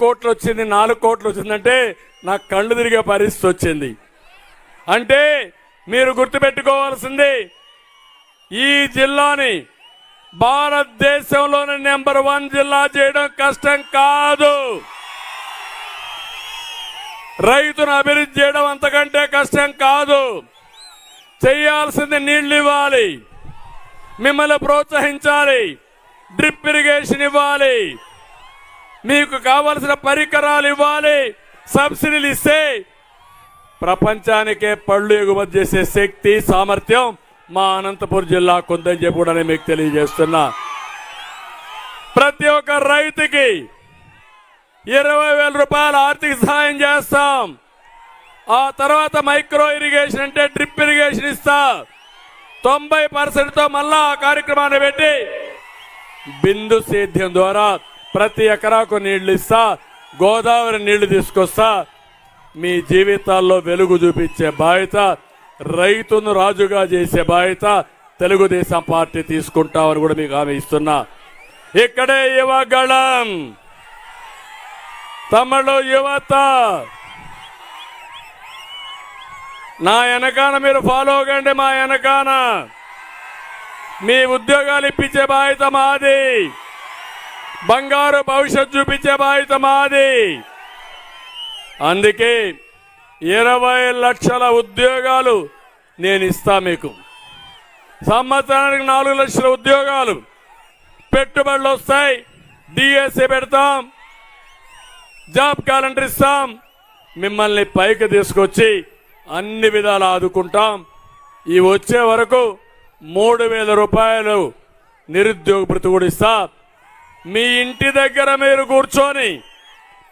కోట్లు వచ్చింది 4 కోట్లు వచ్చిందంటే నాకు కళ్ళు తిరిగే పరిస్థితి వచ్చింది. అంటే మీరు గుర్తుపెట్టుకోవాల్సింది ఈ జిల్లాని భారతదేశంలోని నెంబర్ 1 జిల్లా చేయడం కష్టం కాదు. రైతును అభివృద్ధి చేయడం అంతకంటే కష్టం కాదు. చేయాల్సింది నీళ్లు ఇవ్వాలి, మిమ్మల్ని ప్రోత్సహించాలి, డ్రిప్ ఇరిగేషన్ ఇవ్వాలి, మీకు కావలసిన పరికరాలు ఇవ్వాలి, సబ్సిడీలు ఇస్తే ప్రపంచానికే పళ్ళు ఎగుమతి చేసే శక్తి సామర్థ్యం మా అనంతపురం జిల్లాకు ఉందని చెప్పి కూడా మీకు తెలియజేస్తున్నా. ప్రతి ఒక్క రైతుకి 20,000 రూపాయల ఆర్థిక సహాయం చేస్తాం. ఆ తర్వాత మైక్రో ఇరిగేషన్ అంటే డ్రిప్ ఇరిగేషన్ ఇస్తా. 90%తో మళ్ళా ఆ కార్యక్రమాన్ని పెట్టి బిందు సేద్యం ద్వారా ప్రతి ఎకరాకు నీళ్లు ఇస్తా, గోదావరి నీళ్లు తీసుకొస్తా. మీ జీవితాల్లో వెలుగు చూపించే బాధ్యత, రైతును రాజుగా చేసే బాధ్యత తెలుగుదేశం పార్టీ తీసుకుంటామని కూడా మీకు హామీ ఇస్తున్నా. ఇక్కడే యువగళం, తమిళ యువత, నా వెనకాన మీరు ఫాలో అవ్వండి. మా వెనకాన మీ ఉద్యోగాలు ఇప్పించే బాధ్యత మాది, బంగారు భవిష్యత్తు చూపించే బాధ్యత మాది. అందుకే 20 లక్షల ఉద్యోగాలు నేను ఇస్తా. మీకు సంవత్సరానికి 4 లక్షల ఉద్యోగాలు, పెట్టుబడులు వస్తాయి, డిఎస్ఏ పెడతాం, జాబ్ క్యాలెండర్ ఇస్తాం, మిమ్మల్ని పైకి తీసుకొచ్చి అన్ని విధాలు ఆదుకుంటాం. ఈ వచ్చే వరకు 3,000 రూపాయలు నిరుద్యోగ భృతి కూడా ఇస్తా. మీ ఇంటి దగ్గర మీరు కూర్చొని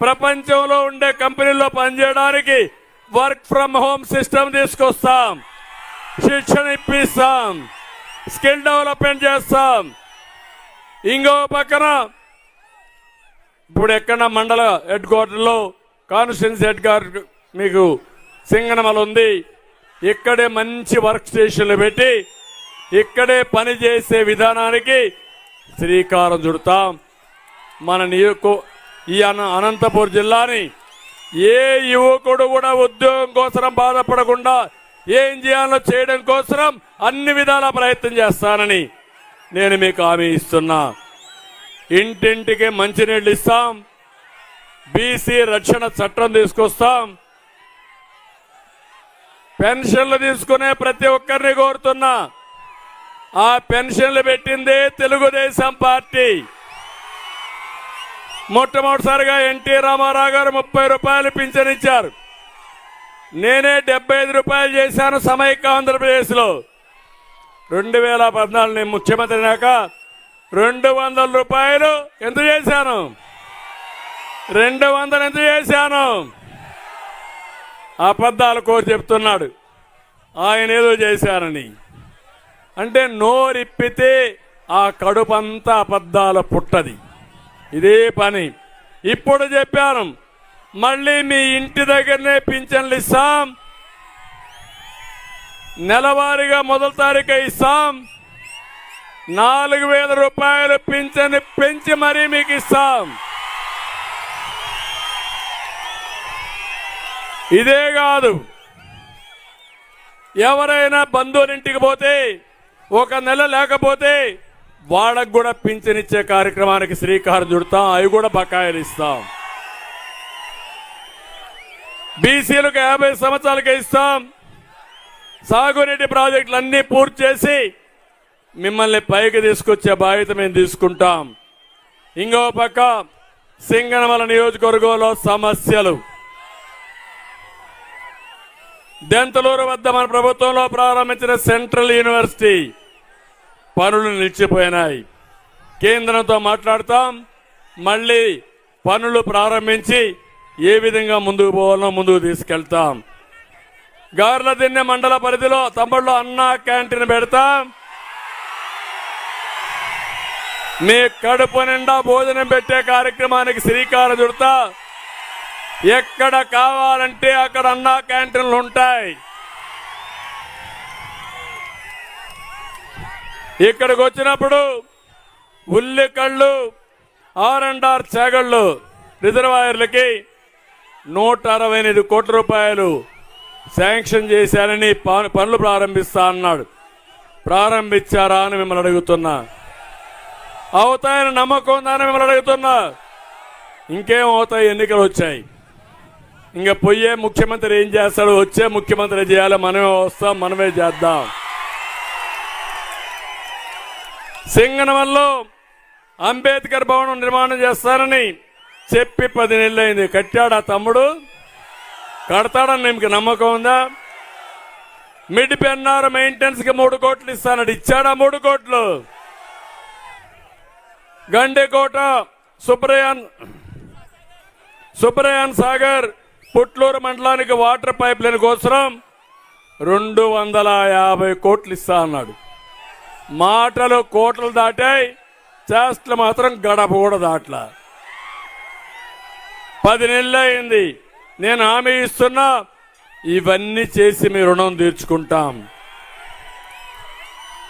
ప్రపంచంలో ఉండే కంపెనీల్లో పనిచేయడానికి వర్క్ ఫ్రమ్ హోమ్ సిస్టమ్ తీసుకొస్తాం, శిక్షణ ఇప్పిస్తాం, స్కిల్ డెవలప్మెంట్ చేస్తాం. ఇంకో పక్కన ఇప్పుడు ఎక్కడ మండల హెడ్ క్వార్టర్లో కాన్స్టిట్యున్సీ హెడ్ క్వార్టర్ మీకు సింగనమల ఉంది. ఇక్కడే మంచి వర్క్ స్టేషన్లు పెట్టి ఇక్కడే పని చేసే విధానానికి శ్రీకారం చుడతాం. మన ఈ అనంతపురం జిల్లాని ఏ యువకుడు కూడా ఉద్యోగం కోసం బాధపడకుండా ఏం చేయాలో చేయడం కోసం అన్ని విధాల ప్రయత్నం చేస్తానని నేను మీకు హామీ ఇస్తున్నా. ఇంటింటికి మంచినీళ్ళు ఇస్తాం, బీసీ రక్షణ చట్టం తీసుకొస్తాం. పెన్షన్లు తీసుకునే ప్రతి ఒక్కరిని కోరుతున్నా, ఆ పెన్షన్లు పెట్టిందే తెలుగుదేశం పార్టీ. మొట్టమొదటిసారిగా ఎన్టీ రామారావు గారు 30 రూపాయలు పింఛన్ ఇచ్చారు. నేనే 75 రూపాయలు చేశాను సమైక్య ఆంధ్రప్రదేశ్లో. 2014 నేను ముఖ్యమంత్రి అయినాక 200 రూపాయలు ఎంత చేశాను, 200 ఎంత చేశాను. అబద్ధాలు కోరి చెప్తున్నాడు ఆయన ఏదో చేశానని. అంటే నోరిప్పితే ఆ కడుపంతా అబద్ధాల పుట్టది. ఇదే పని. ఇప్పుడు చెప్పాను, మళ్ళీ మీ ఇంటి దగ్గరనే పింఛన్లు ఇస్తాం, నెలవారీగా మొదటి తారీఖు ఇస్తాం. 4,000 రూపాయలు పింఛన్ పెంచి మరీ మీకు ఇస్తాం. ఇదే కాదు, ఎవరైనా బంధువులింటికి పోతే 1 నెల లేకపోతే వాళ్ళకు కూడా పింఛన్ ఇచ్చే కార్యక్రమానికి శ్రీకారం చుడతాం. అవి కూడా బకాయిలు ఇస్తాం. బీసీలకు 50 సంవత్సరాలకే ఇస్తాం. సాగునీటి ప్రాజెక్టులన్నీ పూర్తి చేసి మిమ్మల్ని పైకి తీసుకొచ్చే బాధ్యత మేము తీసుకుంటాం. ఇంకో పక్క సింగనమల నియోజకవర్గంలో సమస్యలు. దెంతలూరు వద్ద మన ప్రభుత్వంలో ప్రారంభించిన సెంట్రల్ యూనివర్సిటీ పనులు నిలిచిపోయినాయి. కేంద్రంతో మాట్లాడతాం, మళ్ళీ పనులు ప్రారంభించి ఏ విధంగా ముందుకు పోవాలో ముందుకు తీసుకెళ్తాం. గార్లదిన్నె మండల పరిధిలో తమ్ముళ్ళు అన్నా క్యాంటీన్ పెడతాం. మీ కడుపు నిండా భోజనం పెట్టే కార్యక్రమానికి శ్రీకారం చుడతా. ఎక్కడ కావాలంటే అక్కడ అన్నా క్యాంటీన్లు ఉంటాయి. ఇక్కడికి వచ్చినప్పుడు ఉల్లికళ్ళు, R&R చేగళ్ళు రిజర్వాయర్లకి 168 కోట్ల రూపాయలు శాంక్షన్ చేశారని పనులు ప్రారంభిస్తా అన్నాడు. ప్రారంభించారా అని మిమ్మల్ని అడుగుతున్నా. అవుతాయని నమ్మకం ఉందా అని మిమ్మల్ని అడుగుతున్నా. ఇంకేం అవుతాయి? ఎన్నికలు వచ్చాయి. ఇంకా పోయే ముఖ్యమంత్రి ఏం చేస్తాడు? వచ్చే ముఖ్యమంత్రి చేయాలి. మనమే వస్తాం, మనమే చేద్దాం. సింగనమల్లో అంబేద్కర్ భవనం నిర్మాణం చేస్తానని చెప్పి 10 నెలలు అయింది. కట్టాడా తమ్ముడు? కడతాడని మీకు నమ్మకం ఉందా? మిడ్ పెన్నార్ మెయింటెనెన్స్ కి 3 కోట్లు ఇస్తానని ఇచ్చాడా? 3 కోట్లు. గండికోట సుబ్రయాన్ సాగర్ పుట్లూరు మండలానికి వాటర్ పైప్ లైన్ కోసం 250 కోట్లు ఇస్తా అన్నాడు. మాటలు కోట్లు దాటాయి, చేష్టలు మాత్రం గడప కూడా దాట్లా. 10 నెలలు అయింది. నేను హామీ ఇస్తున్నా, ఇవన్నీ చేసి మీ రుణం తీర్చుకుంటాం.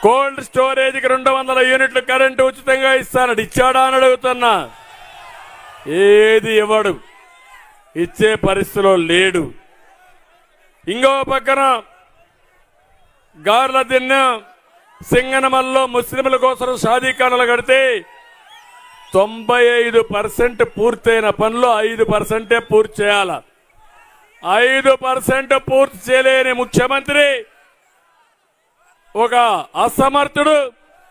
కోల్డ్ స్టోరేజ్కి 200 యూనిట్లు కరెంటు ఉచితంగా ఇస్తానని ఇచ్చాడా అని అడుగుతున్నా. ఏది ఇవ్వడు, ఇచ్చే పరిస్థితిలో లేడు. ఇంకో పక్కన గార్ల దిన్న సింగనమల్లో ముస్లింల కోసం షాదీఖానాలు కడితే 95% పూర్తయిన పనులు 5% పూర్తి చేయాల. 5% పూర్తి చేయలేని ముఖ్యమంత్రి, ఒక అసమర్థుడు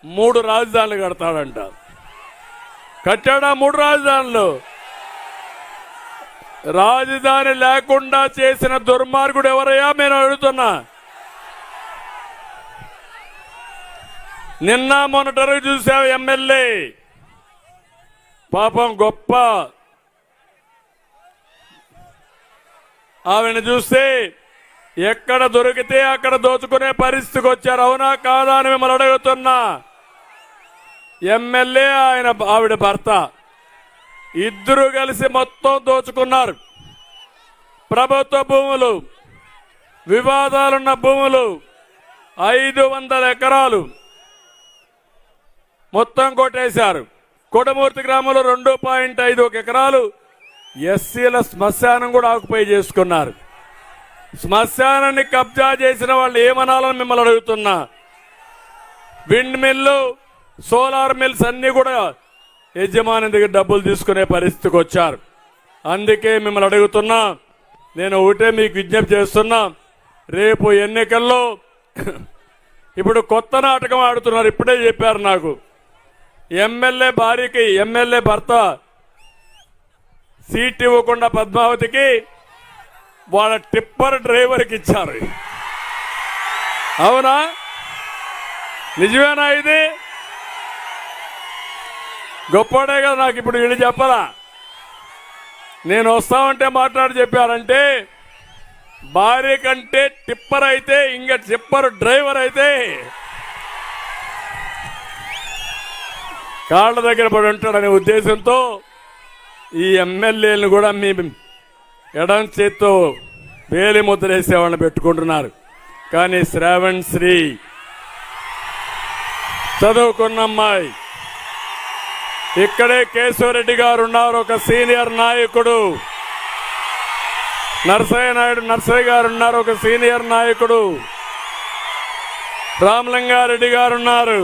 3 రాజధానులు కడతాడంట. కట్టాడా 3 రాజధానులు? రాజధాని లేకుండా చేసిన దుర్మార్గుడు ఎవరయ్యా నేను అడుగుతున్నా. నిన్న మొన్నటి చూసావు ఎమ్మెల్యే, పాపం గొప్ప ఆవిడ చూస్తే ఎక్కడ దొరికితే అక్కడ దోచుకునే పరిస్థితికి వచ్చారు. అవునా కాదా అని మిమ్మల్ని అడుగుతున్నా. ఎమ్మెల్యే ఆవిడ భర్త ఇద్దరు కలిసి మొత్తం దోచుకున్నారు. ప్రభుత్వ భూములు, వివాదాలున్న భూములు 500 ఎకరాలు మొత్తం కొట్టేశారు. కొడమూర్తి గ్రామంలో 2.5 ఎకరాలు ఎస్సీల శ్మశానం కూడా ఆక్యుపై చేసుకున్నారు. శ్మశానాన్ని కబ్జా చేసిన వాళ్ళు ఏమనాలని మిమ్మల్ని అడుగుతున్నా. విండ్ మిల్లు, సోలార్ మిల్స్ అన్ని కూడా యజమాని దగ్గర డబ్బులు తీసుకునే పరిస్థితికి వచ్చారు. అందుకే మిమ్మల్ని అడుగుతున్నా, నేను ఒకటే మీకు విజ్ఞప్తి చేస్తున్నా. రేపు ఎన్నికల్లో ఇప్పుడు కొత్త నాటకం ఆడుతున్నారు. ఇప్పుడే చెప్పారు నాకు, ఎమ్మెల్యే భార్యకి ఎమ్మెల్యే భర్త సీట్ ఇవ్వకుండా పద్మావతికి వాళ్ళ టిప్పర్ డ్రైవర్కి ఇచ్చారు. అవునా? నిజమేనా? ఇది గొప్పడే కదా. నాకు ఇప్పుడు వీళ్ళు చెప్పాలా? నేను వస్తామంటే మాట్లాడి చెప్పారంటే, భార్య కంటే టిప్పర్ అయితే ఇంకా టిప్పర్ డ్రైవర్ అయితే కాళ్ళ దగ్గర పడి ఉంటాడనే ఉద్దేశంతో ఈ ఎమ్మెల్యేలను కూడా మీ ఎడం చేత్తో వేలి ముద్రేసేవాళ్ళని పెట్టుకుంటున్నారు. కానీ శ్రావణ్ శ్రీ చదువుకున్న అమ్మాయి, ఇక్కడే కేశవరెడ్డి గారు ఉన్నారు, ఒక సీనియర్ నాయకుడు. నర్సయ్య గారు ఉన్నారు, ఒక సీనియర్ నాయకుడు. రామలింగారెడ్డి గారు ఉన్నారు.